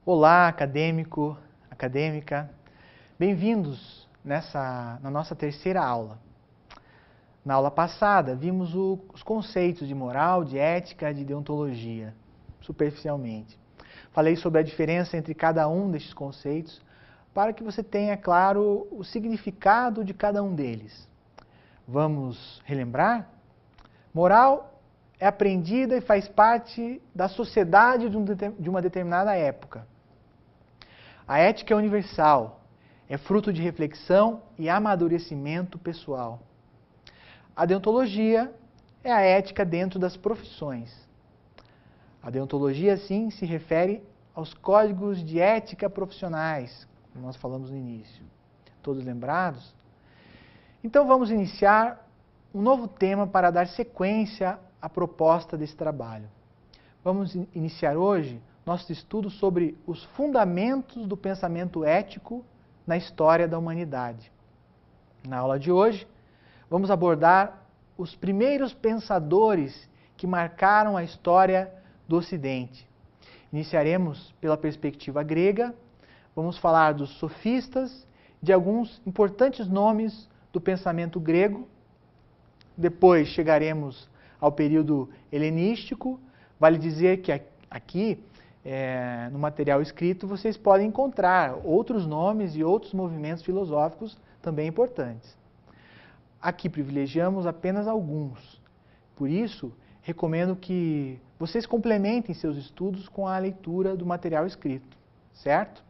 Olá, acadêmico, acadêmica. Bem-vindos na nossa terceira aula. Na aula passada, vimos os conceitos de moral, de ética, de deontologia, superficialmente. Falei sobre a diferença entre cada um destes conceitos, para que você tenha claro o significado de cada um deles. Vamos relembrar? Moral é aprendida e faz parte da sociedade de uma determinada época. A ética é universal, é fruto de reflexão e amadurecimento pessoal. A deontologia é a ética dentro das profissões. A deontologia, sim, se refere aos códigos de ética profissionais, como nós falamos no início. Todos lembrados? Então vamos iniciar um novo tema para dar sequência à proposta desse trabalho. Vamos iniciar hoje nosso estudo sobre os fundamentos do pensamento ético na história da humanidade. Na aula de hoje, vamos abordar os primeiros pensadores que marcaram a história do Ocidente. Iniciaremos pela perspectiva grega, vamos falar dos sofistas, de alguns importantes nomes do pensamento grego. Depois chegaremos ao período helenístico. Vale dizer que aqui, no material escrito, vocês podem encontrar outros nomes e outros movimentos filosóficos também importantes. Aqui privilegiamos apenas alguns. Por isso, recomendo que vocês complementem seus estudos com a leitura do material escrito, certo?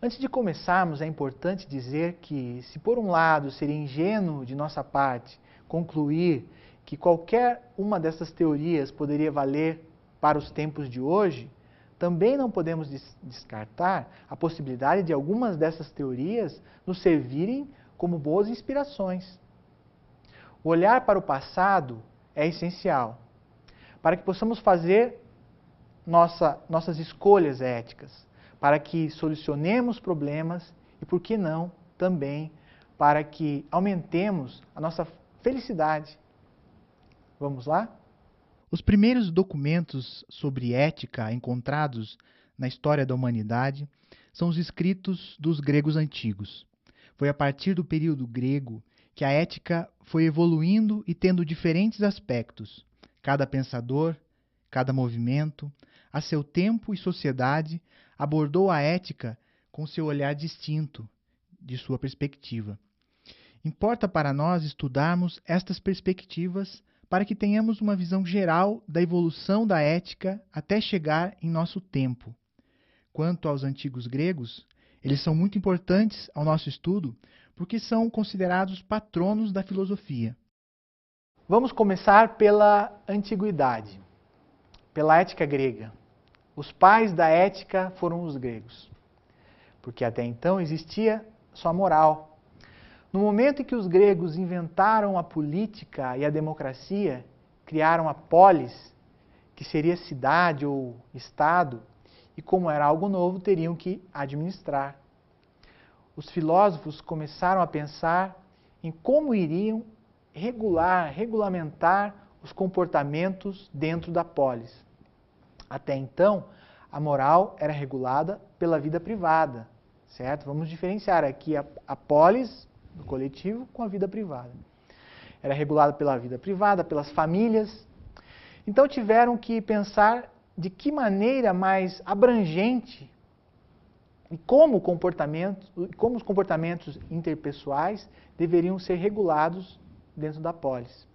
Antes de começarmos, é importante dizer que, se por um lado seria ingênuo de nossa parte concluir que qualquer uma dessas teorias poderia valer para os tempos de hoje, também não podemos descartar a possibilidade de algumas dessas teorias nos servirem como boas inspirações. O olhar para o passado é essencial para que possamos fazer nossas escolhas éticas, para que solucionemos problemas e, por que não, também para que aumentemos a nossa felicidade. Vamos lá? Os primeiros documentos sobre ética encontrados na história da humanidade são os escritos dos gregos antigos. Foi a partir do período grego que a ética foi evoluindo e tendo diferentes aspectos. Cada pensador, cada movimento, a seu tempo e sociedade, abordou a ética com seu olhar distinto, de sua perspectiva. Importa para nós estudarmos estas perspectivas para que tenhamos uma visão geral da evolução da ética até chegar em nosso tempo. Quanto aos antigos gregos, eles são muito importantes ao nosso estudo porque são considerados patronos da filosofia. Vamos começar pela antiguidade, pela ética grega. Os pais da ética foram os gregos, porque até então existia só a moral. No momento em que os gregos inventaram a política e a democracia, criaram a polis, que seria cidade ou estado, e como era algo novo, teriam que administrar. Os filósofos começaram a pensar em como iriam regulamentar os comportamentos dentro da polis. Até então, a moral era regulada pela vida privada, certo? Vamos diferenciar aqui a polis do coletivo com a vida privada. Era regulada pela vida privada, pelas famílias. Então tiveram que pensar de que maneira mais abrangente e como os comportamentos interpessoais deveriam ser regulados dentro da polis.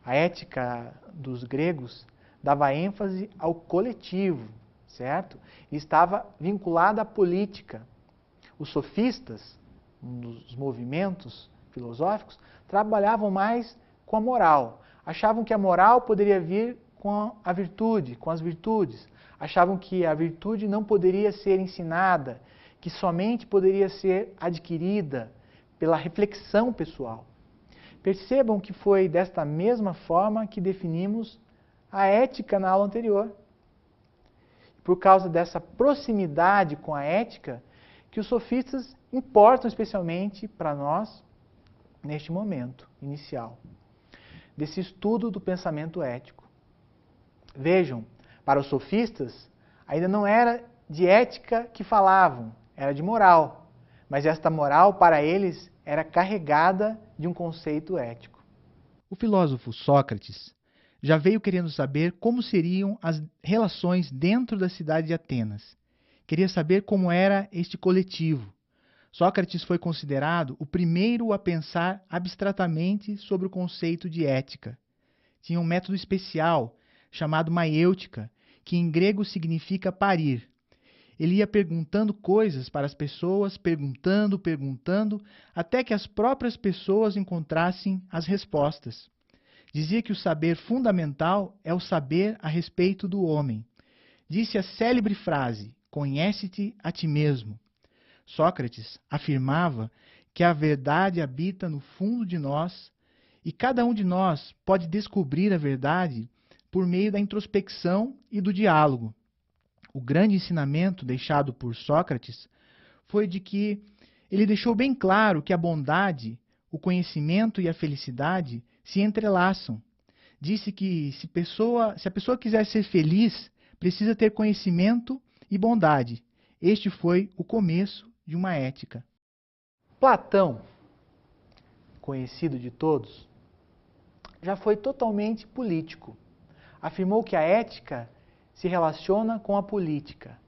A ética dos gregos dava ênfase ao coletivo, certo? E estava vinculada à política. Os sofistas, nos movimentos filosóficos, trabalhavam mais com a moral. Achavam que a moral poderia vir com a virtude, com as virtudes. Achavam que a virtude não poderia ser ensinada, que somente poderia ser adquirida pela reflexão pessoal. Percebam que foi desta mesma forma que definimos a ética na aula anterior. Por causa dessa proximidade com a ética, que os sofistas importam especialmente para nós neste momento inicial, desse estudo do pensamento ético. Vejam, para os sofistas, Ainda não era de ética que falavam, era de moral. Mas esta moral, para eles, era carregada de um conceito ético. O filósofo Sócrates já veio querendo saber como seriam as relações dentro da cidade de Atenas. Queria saber como era este coletivo. Sócrates foi considerado o primeiro a pensar abstratamente sobre o conceito de ética. Tinha um método especial, chamado maiêutica, que em grego significa parir. Ele ia perguntando coisas para as pessoas, perguntando, até que as próprias pessoas encontrassem as respostas. Dizia que o saber fundamental é o saber a respeito do homem. Disse a célebre frase, conhece-te a ti mesmo. Sócrates afirmava que a verdade habita no fundo de nós e cada um de nós pode descobrir a verdade por meio da introspecção e do diálogo. O grande ensinamento deixado por Sócrates foi de que ele deixou bem claro que a bondade, o conhecimento e a felicidade se entrelaçam. Disse que se a pessoa quiser ser feliz, precisa ter conhecimento e bondade. Este foi o começo de uma ética. Platão, conhecido de todos, já foi totalmente político. Afirmou que a ética se relaciona com a política.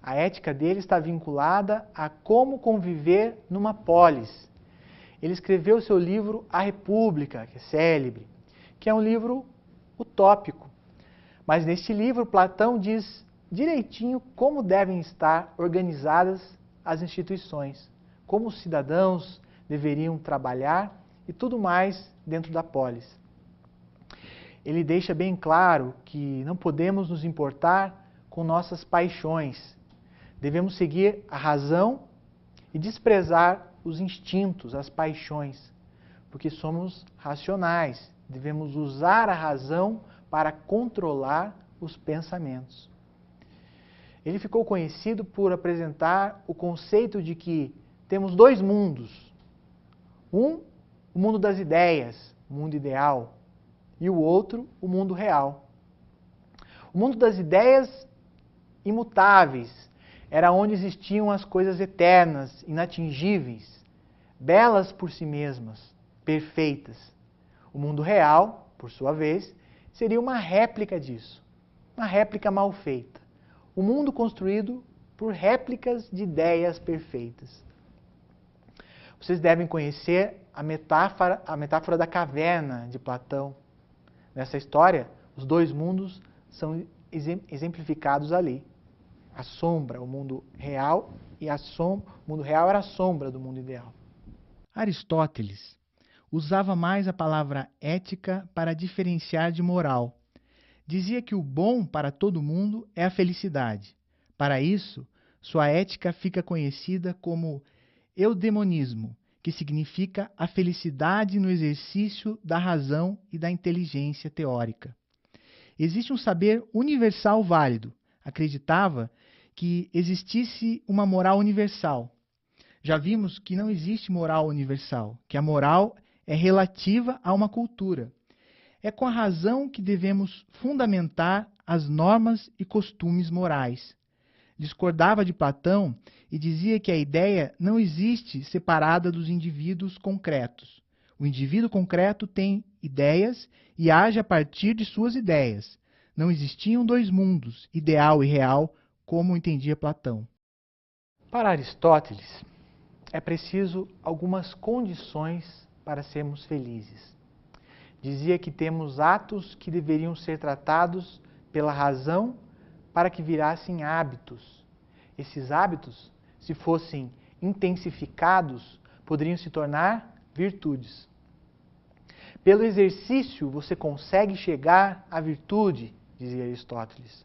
A ética dele está vinculada a como conviver numa polis. Ele escreveu seu livro A República, que é célebre, que é um livro utópico. Mas neste livro, Platão diz direitinho como devem estar organizadas as instituições, como os cidadãos deveriam trabalhar e tudo mais dentro da polis. Ele deixa bem claro que não podemos nos importar com nossas paixões. Devemos seguir a razão e desprezar os instintos, as paixões, porque somos racionais. Devemos usar a razão para controlar os pensamentos. Ele ficou conhecido por apresentar o conceito de que temos dois mundos. Um, o mundo das ideias, o mundo ideal, e o outro, o mundo real. O mundo das ideias imutáveis era onde existiam as coisas eternas, inatingíveis, belas por si mesmas, perfeitas. O mundo real, por sua vez, seria uma réplica disso, uma réplica mal feita. O mundo construído por réplicas de ideias perfeitas. Vocês devem conhecer a metáfora da caverna de Platão. Nessa história, os dois mundos são exemplificados ali. A sombra, o mundo real, o mundo real era a sombra do mundo ideal. Aristóteles usava mais a palavra ética para diferenciar de moral. Dizia que o bom para todo mundo é a felicidade. Para isso, sua ética fica conhecida como eudemonismo, que significa a felicidade no exercício da razão e da inteligência teórica. Existe um saber universal válido. Acreditava que existisse uma moral universal. Já vimos que não existe moral universal, que a moral é relativa a uma cultura. É com a razão que devemos fundamentar as normas e costumes morais. Discordava de Platão e dizia que a ideia não existe separada dos indivíduos concretos. O indivíduo concreto tem ideias e age a partir de suas ideias. Não existiam dois mundos, ideal e real, como entendia Platão. Para Aristóteles, é preciso algumas condições para sermos felizes. Dizia que temos atos que deveriam ser tratados pela razão para que virassem hábitos. Esses hábitos, se fossem intensificados, poderiam se tornar virtudes. Pelo exercício, você consegue chegar à virtude, dizia Aristóteles.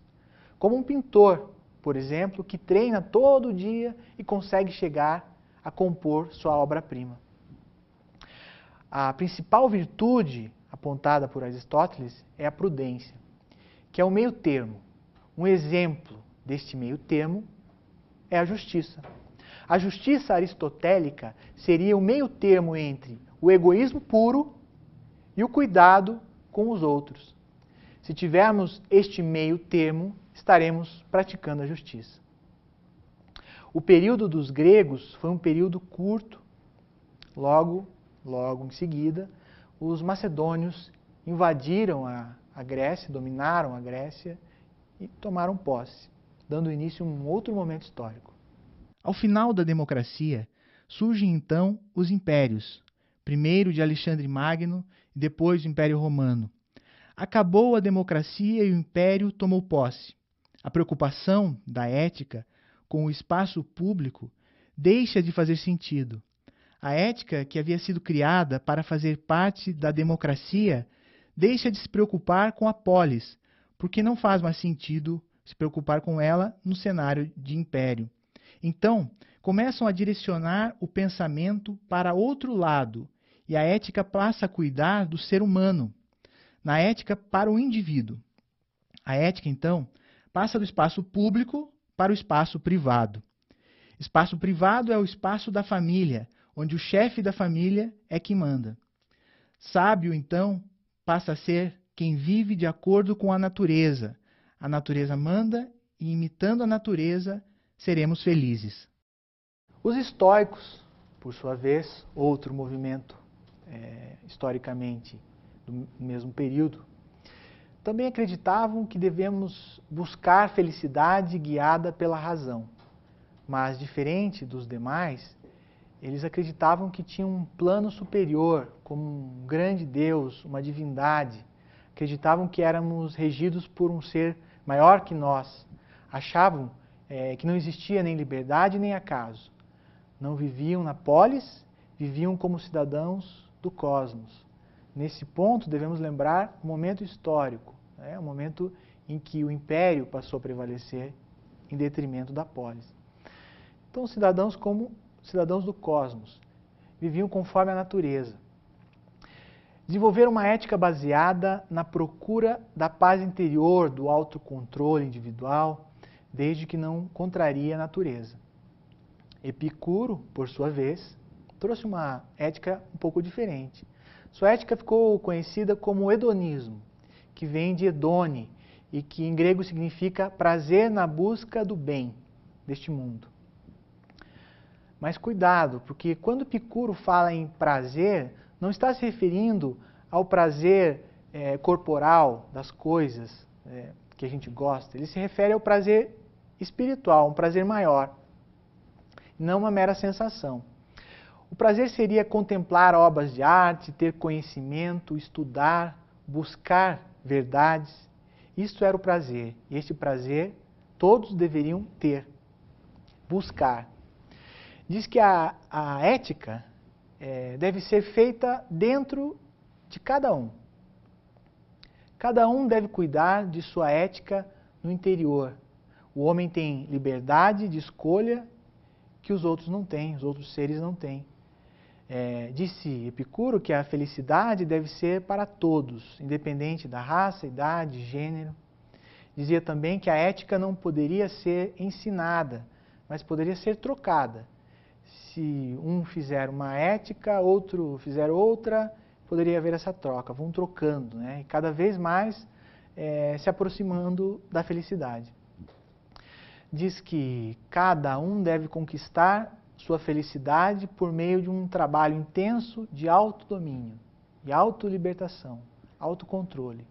Como um pintor, por exemplo, que treina todo dia e consegue chegar a compor sua obra-prima. A principal virtude apontada por Aristóteles é a prudência, que é o meio termo. Um exemplo deste meio termo é a justiça. A justiça aristotélica seria o meio termo entre o egoísmo puro e o cuidado com os outros. Se tivermos este meio termo, estaremos praticando a justiça. O período dos gregos foi um período curto. Logo em seguida, os macedônios invadiram a Grécia, dominaram a Grécia e tomaram posse, dando início a um outro momento histórico. Ao final da democracia, surgem então os impérios, primeiro de Alexandre Magno e depois o Império Romano. Acabou a democracia e o império tomou posse. A preocupação da ética com o espaço público deixa de fazer sentido. A ética, que havia sido criada para fazer parte da democracia, deixa de se preocupar com a polis, porque não faz mais sentido se preocupar com ela no cenário de império. Então, começam a direcionar o pensamento para outro lado, e a ética passa a cuidar do ser humano, na ética para o indivíduo. A ética, então, passa do espaço público para o espaço privado. Espaço privado é o espaço da família, onde o chefe da família é quem manda. Sábio, então, passa a ser quem vive de acordo com a natureza. A natureza manda e, imitando a natureza, seremos felizes. Os estoicos, por sua vez, outro movimento historicamente do mesmo período, também acreditavam que devemos buscar felicidade guiada pela razão. Mas, diferente dos demais, eles acreditavam que tinha um plano superior, como um grande Deus, uma divindade. Acreditavam que éramos regidos por um ser maior que nós. Achavam que não existia nem liberdade nem acaso. Não viviam na polis, viviam como cidadãos do cosmos. Nesse ponto, devemos lembrar o momento histórico, o momento em que o império passou a prevalecer em detrimento da polis. Então, cidadãos como cidadãos do cosmos, viviam conforme a natureza. Desenvolveram uma ética baseada na procura da paz interior, do autocontrole individual, desde que não contraria a natureza. Epicuro, por sua vez, trouxe uma ética um pouco diferente. Sua ética ficou conhecida como hedonismo, que vem de hedone e que em grego significa prazer na busca do bem deste mundo. Mas cuidado, porque quando Epicuro fala em prazer, não está se referindo ao prazer corporal das coisas que a gente gosta. Ele se refere ao prazer espiritual, um prazer maior, não uma mera sensação. O prazer seria contemplar obras de arte, ter conhecimento, estudar, buscar verdades. Isto era o prazer. E este prazer todos deveriam ter, buscar. Diz que a ética deve ser feita dentro de cada um. Cada um deve cuidar de sua ética no interior. O homem tem liberdade de escolha que os outros não têm, os outros seres não têm. Disse Epicuro que a felicidade deve ser para todos, independente da raça, idade, gênero. Dizia também que a ética não poderia ser ensinada, mas poderia ser trocada. Se um fizer uma ética, outro fizer outra, poderia haver essa troca, vão trocando, e cada vez mais se aproximando da felicidade. Diz que cada um deve conquistar sua felicidade por meio de um trabalho intenso de autodomínio, de autolibertação, autocontrole,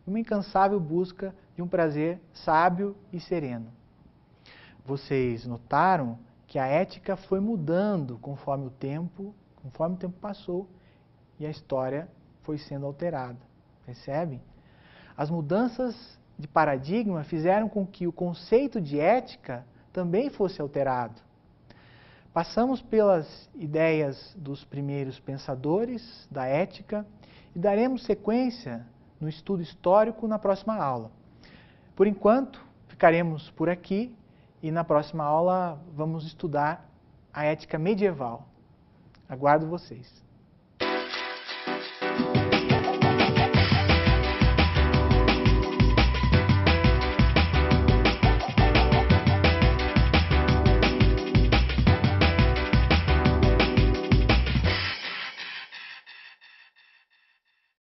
e uma incansável busca de um prazer sábio e sereno. Vocês notaram que a ética foi mudando conforme o tempo passou e a história foi sendo alterada. Percebem? As mudanças de paradigma fizeram com que o conceito de ética também fosse alterado. Passamos pelas ideias dos primeiros pensadores da ética e daremos sequência no estudo histórico na próxima aula. Por enquanto, ficaremos por aqui e na próxima aula vamos estudar a ética medieval. Aguardo vocês.